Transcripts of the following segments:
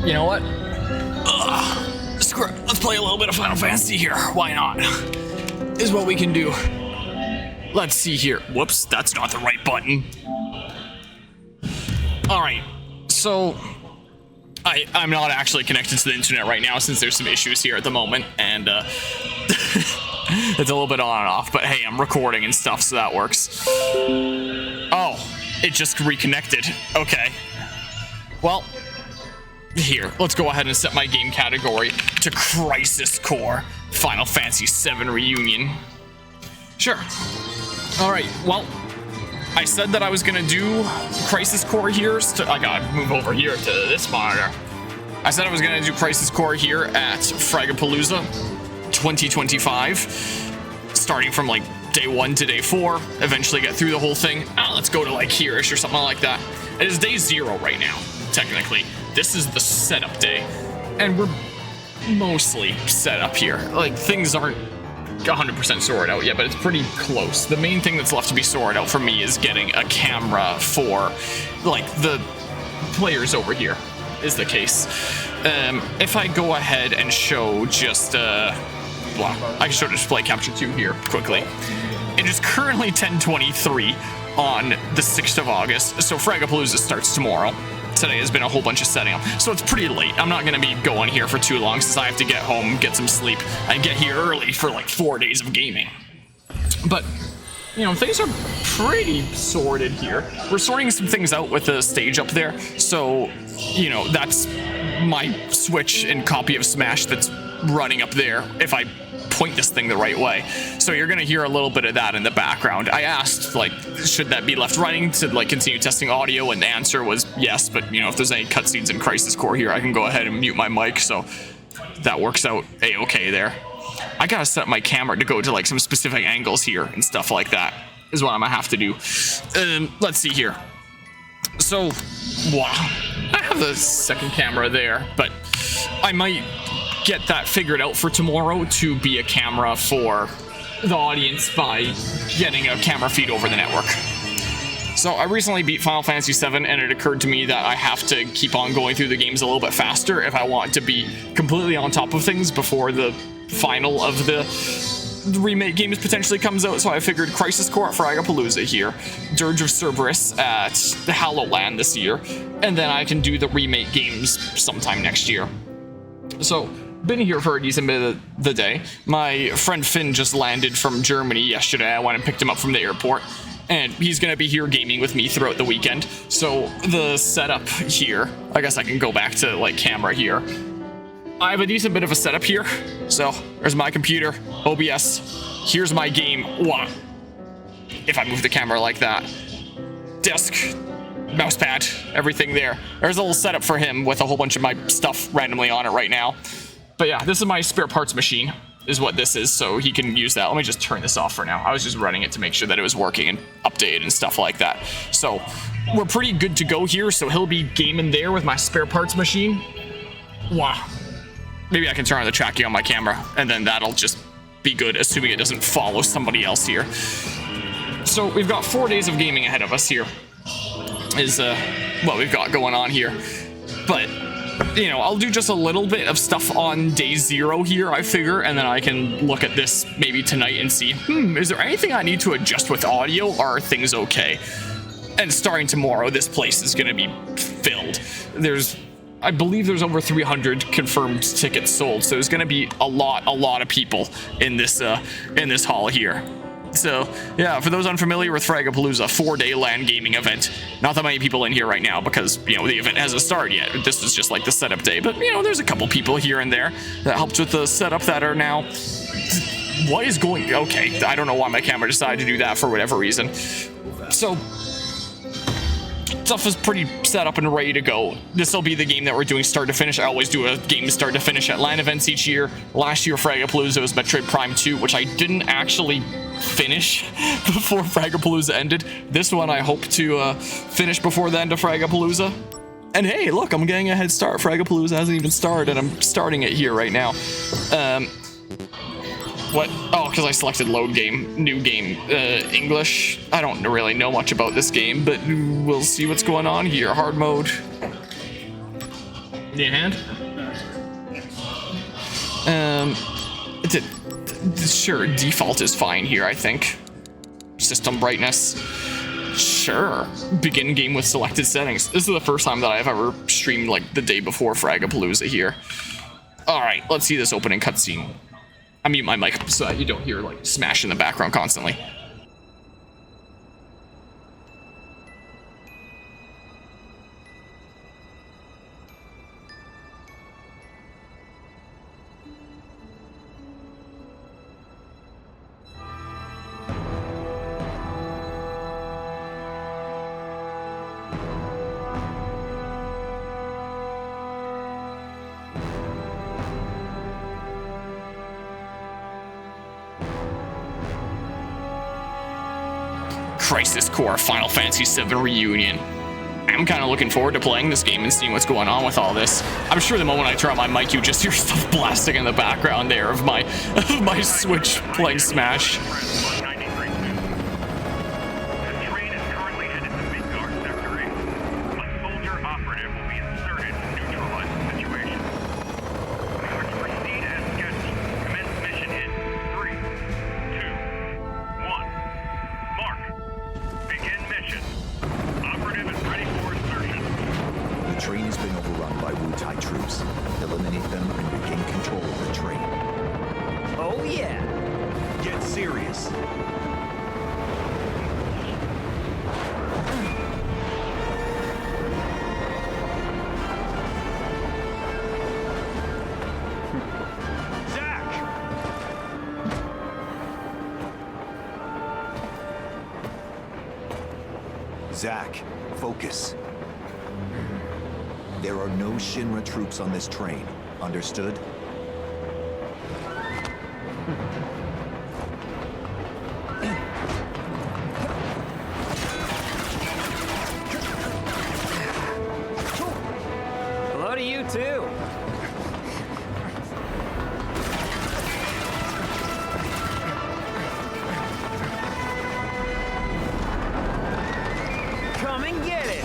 You know what? Screw it. Let's play a little bit of Final Fantasy here. Why not? Is what we can do. Let's see here. Whoops, that's not the right button. Alright, so I'm not actually connected to the internet right now since there's some issues here at the moment, and it's a little bit on and off, but hey, I'm recording and stuff, so that works. Oh, it just reconnected. Okay. Well, here, let's go ahead and set my game category to Crisis Core Final Fantasy VII Reunion. Sure. Alright, well, I said that I was gonna do Crisis Core here. I gotta move over here to this monitor. I said I was gonna do Crisis Core here at Fragapalooza 2025, starting from like day 1 to day 4, eventually get through the whole thing. Let's go to like here-ish or something like that. It is day 0 right now, technically. This is the setup day, and we're mostly set up here. Like, things aren't 100% sorted out yet, but it's pretty close. The main thing that's left to be sorted out for me is getting a camera for, like, the players over here is the case. If I go ahead and show just, well, I can show display capture 2 here quickly. It is currently 10:23 on the 6th of August, so Fragapalooza starts tomorrow. Today has been a whole bunch of setting up, so it's pretty late. I'm not going to be going here for too long since I have to get home, get some sleep, and get here early for like 4 days of gaming. But, you know, things are pretty sorted here. We're sorting some things out with the stage up there, so, you know, that's my Switch and copy of Smash that's running up there if I point this thing the right way. So you're gonna hear a little bit of that in the background. I asked, like, should that be left running to like continue testing audio, and the answer was yes, but you know, if there's any cutscenes in Crisis Core here, I can go ahead and mute my mic, so that works out a-okay there. I gotta set up my camera to go to like some specific angles here and stuff like that is what I'm gonna have to do. Let's see here. So, wow, I have the second camera there, but I might get that figured out for tomorrow to be a camera for the audience by getting a camera feed over the network. So I recently beat Final Fantasy VII, and it occurred to me that I have to keep on going through the games a little bit faster if I want to be completely on top of things before the final of the remake games potentially comes out. So I figured Crisis Core at Fragapalooza here, Dirge of Cerberus at the LAN this year, and then I can do the remake games sometime next year. So been here for a decent bit of the day. My friend Finn just landed from Germany yesterday. I went and picked him up from the airport, and he's gonna be here gaming with me throughout the weekend. So the setup here, I guess I can go back to like camera here. I have a decent bit of a setup here. So there's my computer, OBS. Here's my game. Wow. If I move the camera like that, desk, mousepad, everything there. There's a little setup for him with a whole bunch of my stuff randomly on it right now. But yeah, this is my spare parts machine, is what this is, so he can use that. Let me just turn this off for now. I was just running it to make sure that it was working and updated and stuff like that. So we're pretty good to go here, so he'll be gaming there with my spare parts machine. Wow. Maybe I can turn on the tracking on my camera, and then that'll just be good, assuming it doesn't follow somebody else here. So we've got 4 days of gaming ahead of us here, is what we've got going on here. But you know, I'll do just a little bit of stuff on day 0 here, I figure, and then I can look at this maybe tonight and see, is there anything I need to adjust with audio, or are things okay? And starting tomorrow, this place is gonna be filled. I believe there's over 300 confirmed tickets sold, so there's gonna be a lot of people in this hall here. So, yeah, for those unfamiliar with Fragapalooza, 4-day LAN gaming event. Not that many people in here right now because, you know, the event hasn't started yet. This is just like the setup day. But, you know, there's a couple people here and there that helped with the setup that are now... What is going... Okay, I don't know why my camera decided to do that for whatever reason. So, stuff is pretty set up and ready to go. This will be the game that we're doing start to finish. I always do a game start to finish at LAN events each year. Last year, Fragapalooza was Metroid Prime 2, which I didn't actually finish before Fragapalooza ended. This one I hope to finish before the end of Fragapalooza. And hey, look, I'm getting a head start. Fragapalooza hasn't even started, and I'm starting it here right now. What? Oh, because I selected load game, new game, English. I don't really know much about this game, but we'll see what's going on here. Hard mode. Need a hand? Sure, default is fine here, I think. System brightness. Sure. Begin game with selected settings. This is the first time that I've ever streamed like the day before Fragapalooza here. Alright, let's see this opening cutscene. I mute my mic so that you don't hear like smash in the background constantly. Crisis Core Final Fantasy VII Reunion. I'm kind of looking forward to playing this game and seeing what's going on with all this. I'm sure the moment I turn on my mic, you just hear stuff blasting in the background there of my Switch playing Smash. Zach, focus. There are no Shinra troops on this train. Understood? Hello to you too. Come and get it.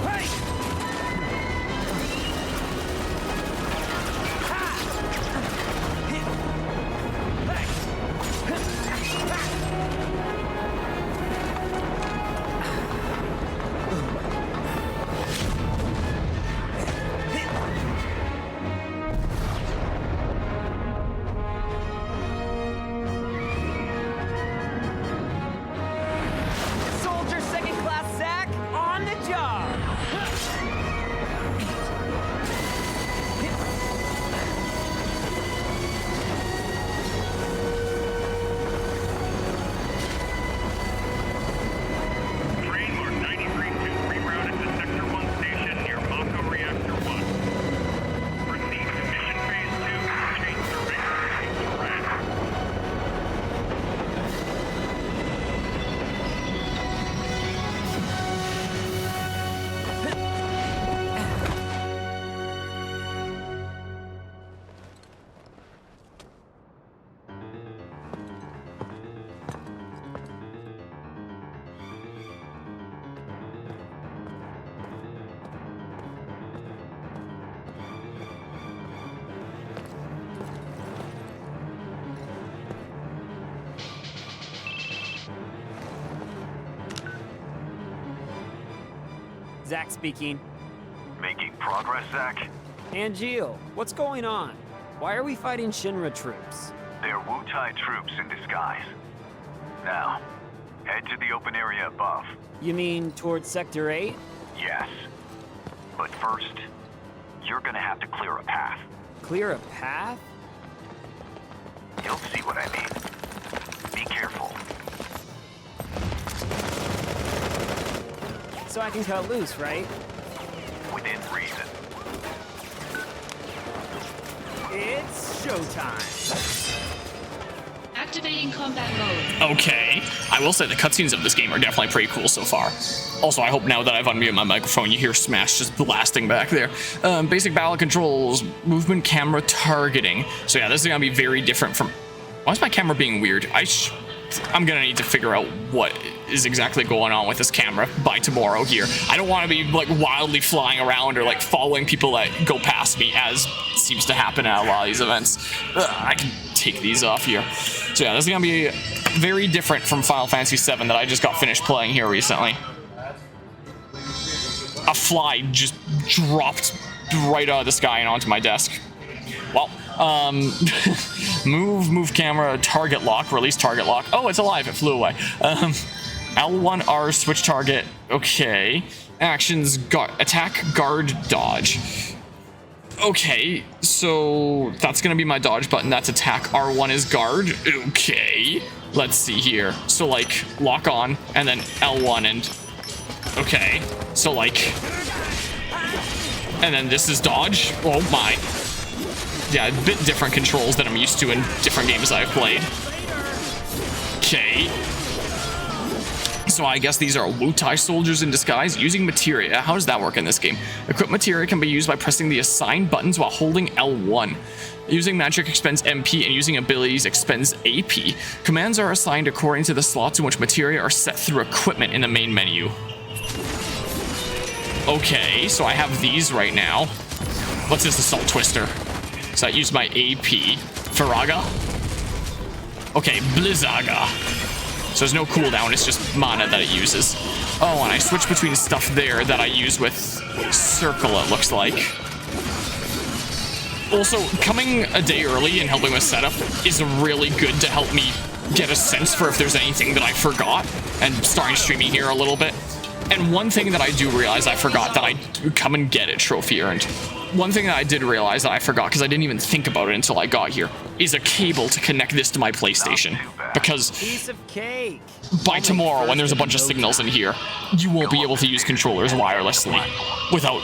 Hey! Soldier second class Zach on the job. Train mark 93-2 rerouted to Sector 1 station near Mako Reactor 1. Proceed to Mission Phase 2 and change surveyor to Frag. Zach speaking. Making progress, Zach? And Gio, what's going on? Why are we fighting Shinra troops? They're Wu-Tai troops in disguise. Now, head to the open area above. You mean towards Sector 8? Yes. But first, you're gonna have to clear a path. Clear a path? You'll see what I mean. Be careful. So I can cut loose, right? Within reason. It's showtime. Activating combat mode. Okay. I will say the cutscenes of this game are definitely pretty cool so far. Also, I hope now that I've unmuted my microphone, you hear Smash just blasting back there. Basic battle controls, movement camera targeting. So yeah, this is gonna be very different from... Why is my camera being weird? I'm gonna need to figure out what is exactly going on with this camera by tomorrow here. I don't want to be like wildly flying around or like following people that go past me, as seems to happen at a lot of these events. I can take these off here. So yeah, this is gonna be very different from Final Fantasy VII that I just got finished playing here recently. A fly just dropped right out of the sky and onto my desk. Well, move camera, target lock, release target lock. Oh, it's alive, it flew away. L1R, switch target, okay. Actions, attack, guard, dodge. Okay, so that's gonna be my dodge button, that's attack, R1 is guard, okay. Let's see here, so like, lock on, and then L1 and, okay. So like, and then this is dodge, oh my. Yeah, a bit different controls than I'm used to in different games I've played. Okay. So I guess these are Wutai soldiers in disguise using materia. How does that work in this game? Equip materia can be used by pressing the assigned buttons while holding L1. Using magic expends MP and using abilities expends AP. Commands are assigned according to the slots in which materia are set through equipment in the main menu. Okay, so I have these right now. What's this assault twister? So I use my AP. Faraga? Okay, Blizzaga. So there's no cooldown, it's just mana that it uses. Oh, and I switch between stuff there that I use with Circle, it looks like. Also, coming a day early and helping with setup is really good to help me get a sense for if there's anything that I forgot, and starting streaming here a little bit. And one thing that I do realize I forgot that I come and get it trophy earned. One thing that I did realize that I forgot, because I didn't even think about it until I got here, is a cable to connect this to my PlayStation. Because Piece of cake. by tomorrow, when there's a bunch of signals in here, you won't be able to use controllers wirelessly without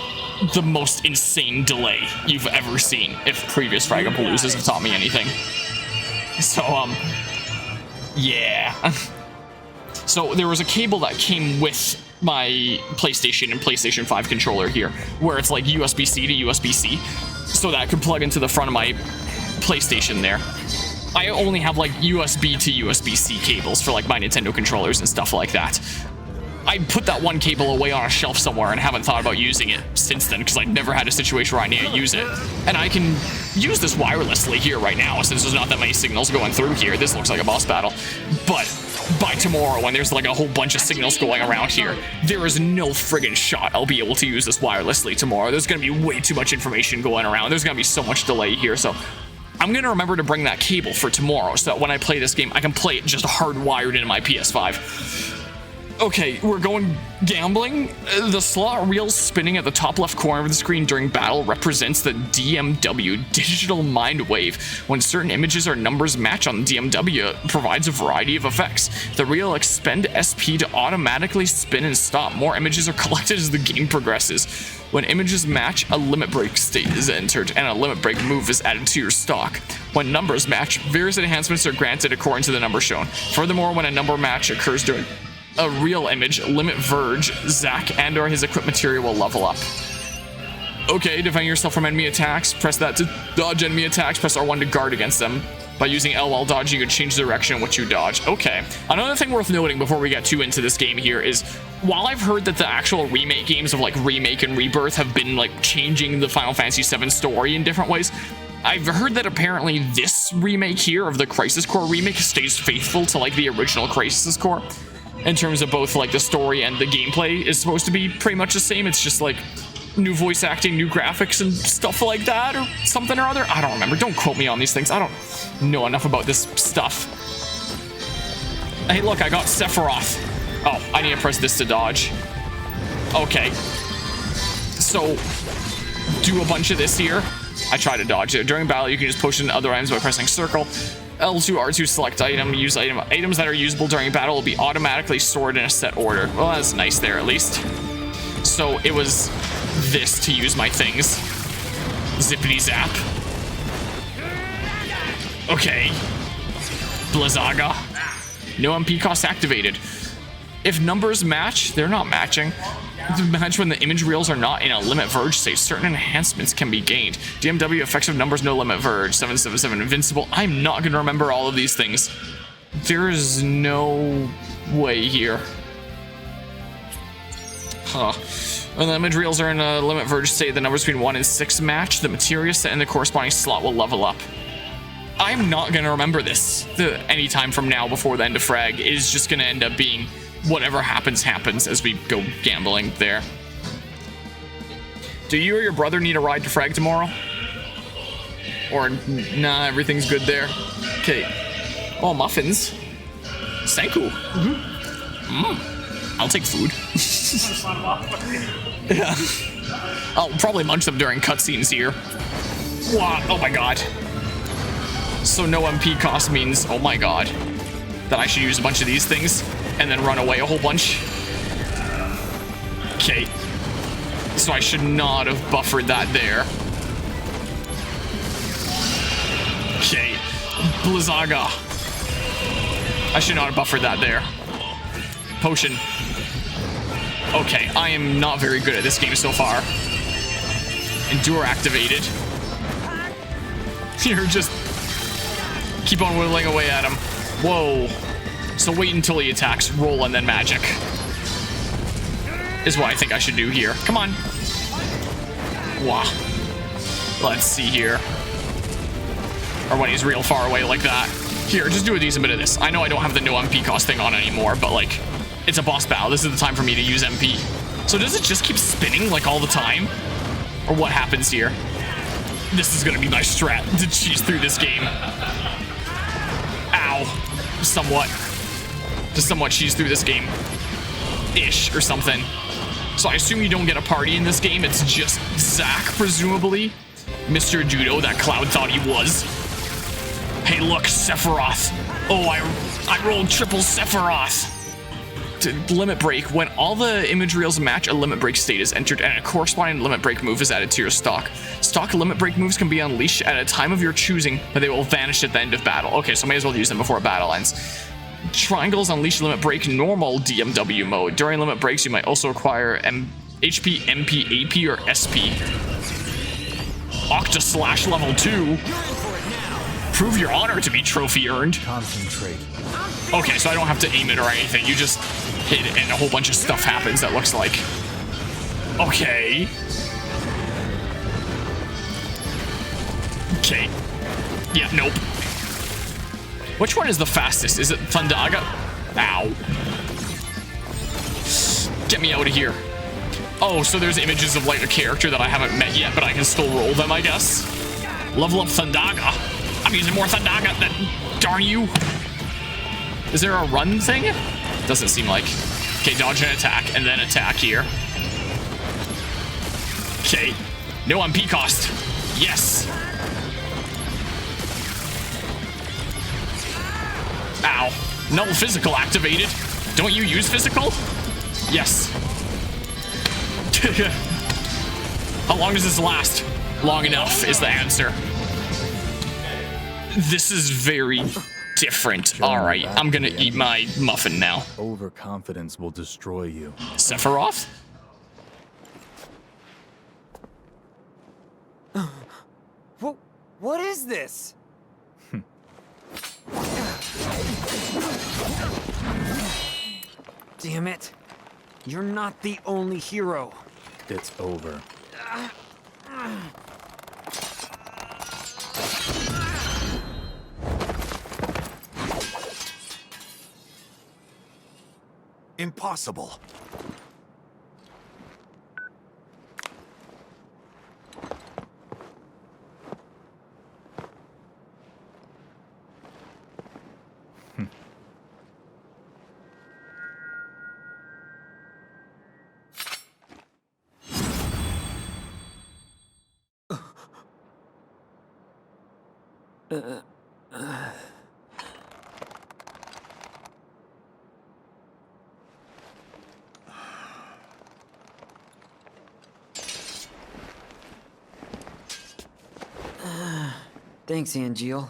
the most insane delay you've ever seen, if previous Fragapaloozas have taught me anything. So, yeah. So there was a cable that came with my PlayStation and PlayStation 5 controller here, where it's like USB-C to USB-C, so that I could plug into the front of my PlayStation there. I only have like USB to USB-C cables for like my Nintendo controllers and stuff like that. I put that one cable away on a shelf somewhere and haven't thought about using it since then, because I've never had a situation where I need to use it. And I can use this wirelessly here right now, since there's not that many signals going through here. This looks like a boss battle. But by tomorrow, when there's like a whole bunch of signals going around here, there is no friggin' shot I'll be able to use this wirelessly tomorrow. There's gonna be way too much information going around. There's gonna be so much delay here, so I'm gonna remember to bring that cable for tomorrow, so that when I play this game, I can play it just hardwired into my PS5. Okay, we're going gambling. The slot reel spinning at the top left corner of the screen during battle represents the DMW, Digital Mind Wave. When certain images or numbers match on the DMW, it provides a variety of effects. The reel expend SP to automatically spin and stop. More images are collected as the game progresses. When images match, a limit break state is entered, and a limit break move is added to your stock. When numbers match, various enhancements are granted according to the number shown. Furthermore, when a number match occurs during a real image, limit verge, Zack and or his equipped material will level up. Okay, defend yourself from enemy attacks. Press that to dodge enemy attacks. Press R1 to guard against them. By using L while dodging, you can change the direction in which you dodge. Okay. Another thing worth noting before we get too into this game here is, while I've heard that the actual remake games of like Remake and Rebirth have been like changing the Final Fantasy VII story in different ways, I've heard that apparently this remake here of the Crisis Core remake stays faithful to like the original Crisis Core. In terms of both like the story and the gameplay is supposed to be pretty much the same. It's just like new voice acting, new graphics and stuff like that, or something or other. I don't remember. Don't quote me on these things. I don't know enough about this stuff. Hey, look, I got Sephiroth. Oh, I need to press this to dodge. Okay. So, do a bunch of this here. I try to dodge it. During battle, you can just push in other items by pressing circle. L2, R2, select item, use item. Items that are usable during battle will be automatically stored in a set order. Well, that's nice there, at least. So it was this to use my things. Zippity zap. Okay. Blizzaga. No MP cost activated. If numbers match, they're not matching. Match when the image reels are not in a limit verge state. Certain enhancements can be gained. DMW effective numbers, no limit verge. 777 invincible. I'm not going to remember all of these things. There is no way here. Huh. When the image reels are in a limit verge state, the numbers between 1 and 6 match. The materia set in the corresponding slot will level up. I'm not gonna remember this any time from now before the end of Frag. It is just gonna end up being whatever happens, happens as we go gambling there. Do you or your brother need a ride to Frag tomorrow? Or, nah, everything's good there? Okay. Oh, muffins. Senku. I'll take food. Yeah. I'll probably munch them during cutscenes here. Wow. Oh my god. So no MP cost means, oh my god, that I should use a bunch of these things and then run away a whole bunch. Okay. So I should not have buffered that there. Okay. Blizzaga. I should not have buffered that there. Potion. Okay, I am not very good at this game so far. Endure activated. You're just... keep on whittling away at him. Whoa. So wait until he attacks, roll, and then magic. Is what I think I should do here. Come on. Wow. Let's see here. Or when he's real far away like that. Here, just do a decent bit of this. I know I don't have the no MP cost thing on anymore, but like, it's a boss battle. This is the time for me to use MP. So does it just keep spinning like all the time? Or what happens here? This is gonna be my strat to cheese through this game. Ow. Somewhat. Just somewhat cheese through this game. Ish, or something. So I assume you don't get a party in this game. It's just Zack, presumably. Mr. Judo, that Cloud thought he was. Hey, look, Sephiroth. Oh, I rolled triple Sephiroth. Limit break. When all the image reels match, a limit break state is entered and a corresponding limit break move is added to your stock. Stock limit break moves can be unleashed at a time of your choosing, but they will vanish at the end of battle. Okay, so may as well use them before battle ends. Triangles unleash limit break normal DMW mode. During limit breaks, you might also acquire HP, MP, AP, or SP. Octa Slash level 2. Prove your honor to be trophy earned. Concentrate. Okay, so I don't have to aim it or anything. You just hit it and a whole bunch of stuff happens, that looks like. Okay. Okay. Yeah, nope. Which one is the fastest? Is it Thundaga? Ow. Get me out of here. Oh, so there's images of like a character that I haven't met yet, but I can still roll them, I guess. Level up Thundaga. I'm using more Thundaga than... Darn you. Is there a run thing? Doesn't seem like. Okay, dodge and attack, and then attack here. Okay. No MP cost. Yes. Ow. Null physical activated. Don't you use physical? Yes. How long does this last? Long enough is the answer. This is very different. Alright, I'm gonna eat my muffin now. Overconfidence will destroy you. Sephiroth? What is this? Damn it. You're not the only hero. It's over. Impossible. Thanks, Angeal.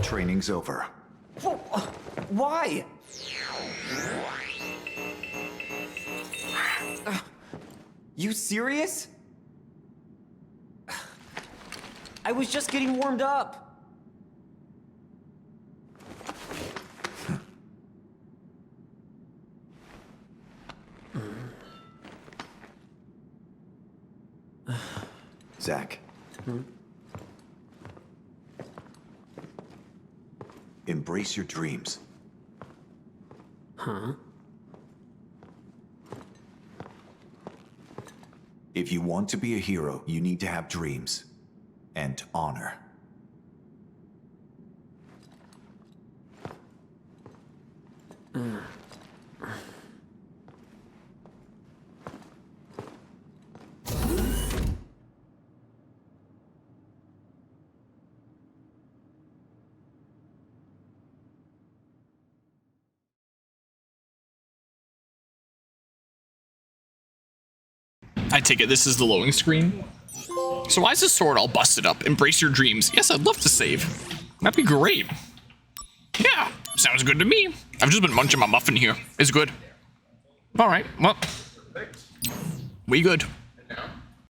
Training's over. Why? You serious? I was just getting warmed up. Zach. Embrace your dreams. Huh? If you want to be a hero, you need to have dreams. And honor. I take it this is the loading screen. So why is this sword all busted up? Embrace your dreams. Yes, I'd love to save. That'd be great. Yeah, sounds good to me. I've just been munching my muffin here. It's good. All right, well, we good.